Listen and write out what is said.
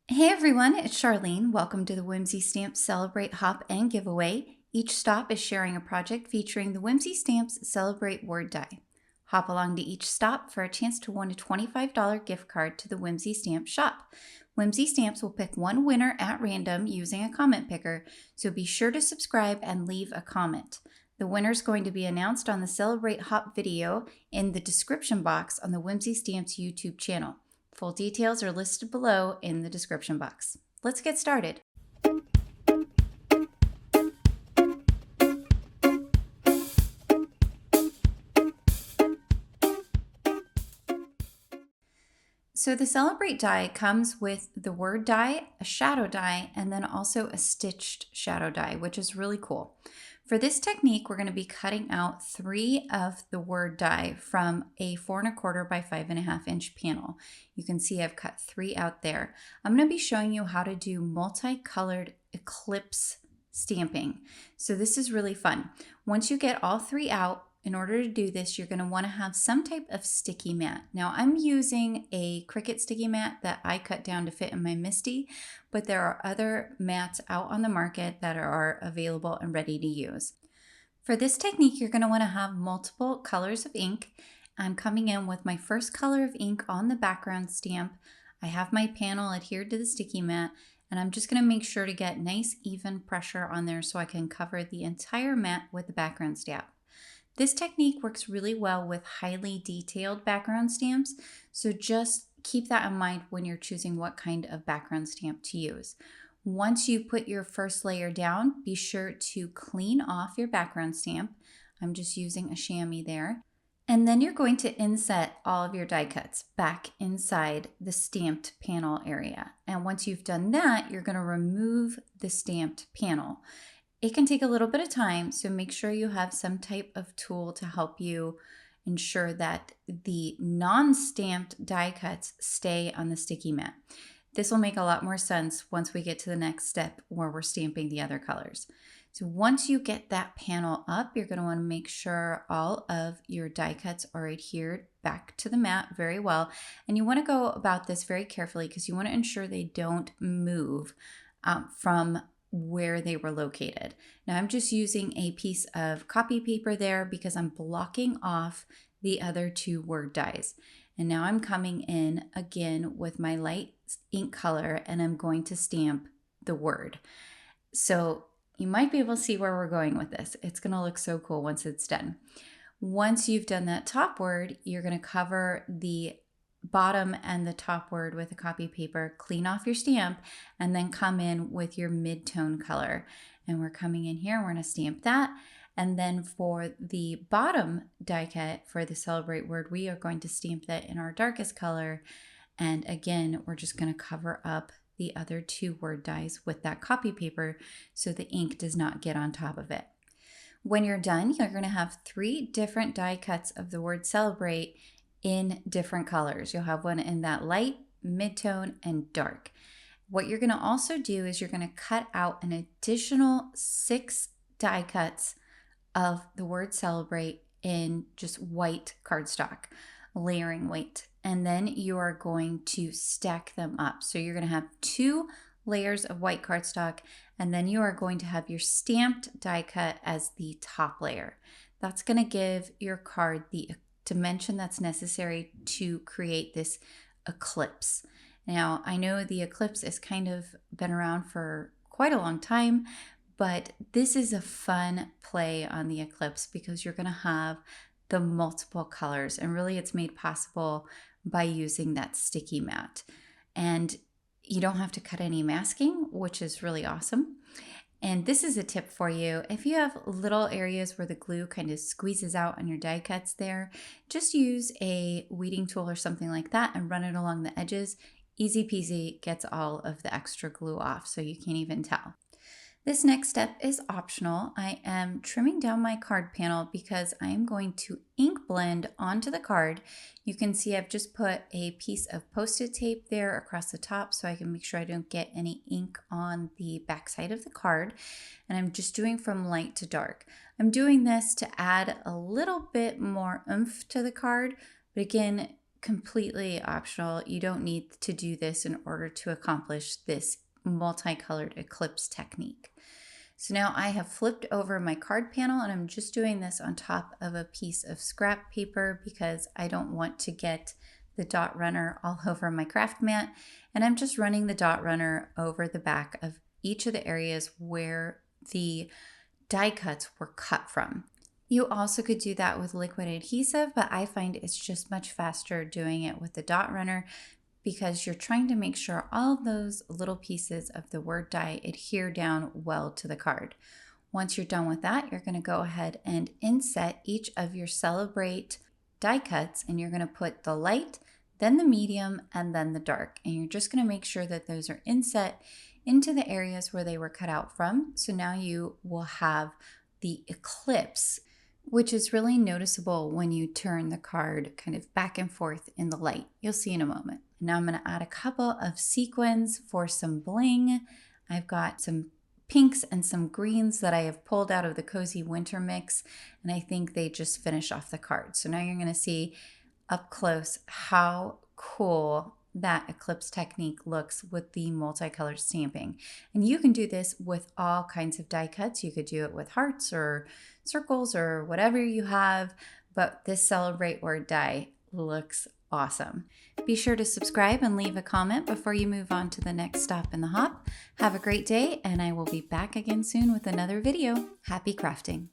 Hey everyone, it's Charlene. Welcome to the Whimsy Stamps Celebrate Hop and Giveaway. Each stop is sharing a project featuring the Whimsy Stamps Celebrate Word Die. Hop along to each stop for a chance to win a $25 gift card to the Whimsy Stamps shop. Whimsy Stamps will pick one winner at random using a comment picker, so be sure to subscribe and leave a comment. The winner is going to be announced on the Celebrate Hop video in the description box on the Whimsy Stamps YouTube channel. Full details are listed below in the description box. Let's get started. So the Celebrate die comes with the word die, a shadow die, and then also a stitched shadow die, which is really cool. For this technique, we're going to be cutting out 3 of the word die from a 4 1/4 by 5 1/2 inch panel. You can see I've cut 3 out there. I'm going to be showing you how to do multicolored eclipse stamping. So this is really fun. Once you get all 3 out, in order to do this, you're going to want to have some type of sticky mat. Now I'm using a Cricut sticky mat that I cut down to fit in my MISTI, but there are other mats out on the market that are available and ready to use. For this technique, you're going to want to have multiple colors of ink. I'm coming in with my first color of ink on the background stamp. I have my panel adhered to the sticky mat, and I'm just going to make sure to get nice even pressure on there so I can cover the entire mat with the background stamp. This technique works really well with highly detailed background stamps, so just keep that in mind when you're choosing what kind of background stamp to use. Once you put your first layer down, be sure to clean off your background stamp. I'm just using a chamois there. And then you're going to inset all of your die cuts back inside the stamped panel area. And once you've done that, you're going to remove the stamped panel. It can take a little bit of time, so make sure you have some type of tool to help you ensure that the non-stamped die cuts stay on the sticky mat. This will make a lot more sense once we get to the next step where we're stamping the other colors. So once you get that panel up, you're going to want to make sure all of your die cuts are adhered back to the mat very well. And you want to go about this very carefully because you want to ensure they don't move from where they were located. Now I'm just using a piece of copy paper there because I'm blocking off the other 2 word dies. And now I'm coming in again with my light ink color and I'm going to stamp the word. So you might be able to see where we're going with this. It's going to look so cool once it's done. Once you've done that top word, you're going to cover the bottom and the top word with a copy paper, clean off your stamp, and then come in with your mid-tone color. And we're coming in here, we're going to stamp that. And then for the bottom die cut for the Celebrate word, we are going to stamp that in our darkest color. And again, we're just going to cover up the other 2 word dies with that copy paper so the ink does not get on top of it. When you're done, you're going to have 3 different die cuts of the word Celebrate in different colors. You'll have one in that light, mid-tone, and dark. What you're going to also do is you're going to cut out an additional 6 die cuts of the word Celebrate in just white cardstock, layering weight. And then you are going to stack them up. So you're going to have 2 layers of white cardstock, and then you are going to have your stamped die cut as the top layer. That's going to give your card the dimension that's necessary to create this eclipse. Now, I know the eclipse has kind of been around for quite a long time, but this is a fun play on the eclipse because you're going to have the multiple colors, and really it's made possible by using that sticky mat. And you don't have to cut any masking, which is really awesome. And this is a tip for you. If you have little areas where the glue kind of squeezes out on your die cuts there, just use a weeding tool or something like that and run it along the edges. Easy peasy, gets all of the extra glue off so you can't even tell. This next step is optional. I am trimming down my card panel because I am going to ink blend onto the card. You can see I've just put a piece of Post-it tape there across the top so I can make sure I don't get any ink on the back side of the card. And I'm just doing from light to dark. I'm doing this to add a little bit more oomph to the card, but again, completely optional. You don't need to do this in order to accomplish this multicolored eclipse technique. So now I have flipped over my card panel and I'm just doing this on top of a piece of scrap paper because I don't want to get the dot runner all over my craft mat. And I'm just running the dot runner over the back of each of the areas where the die cuts were cut from. You also could do that with liquid adhesive, but I find it's just much faster doing it with the dot runner because you're trying to make sure all of those little pieces of the word die adhere down well to the card. Once you're done with that, you're going to go ahead and inset each of your Celebrate die cuts, and you're going to put the light, then the medium, and then the dark. And you're just going to make sure that those are inset into the areas where they were cut out from. So now you will have the eclipse, which is really noticeable when you turn the card kind of back and forth in the light. You'll see in a moment. Now I'm going to add a couple of sequins for some bling. I've got some pinks and some greens that I have pulled out of the Cozy Winter mix, and I think they just finish off the card. So now you're going to see up close how cool that eclipse technique looks with the multicolored stamping. And you can do this with all kinds of die cuts. You could do it with hearts or circles or whatever you have, but this Celebrate word die looks awesome. Be sure to subscribe and leave a comment before you move on to the next stop in the hop. Have a great day, and I will be back again soon with another video. Happy crafting!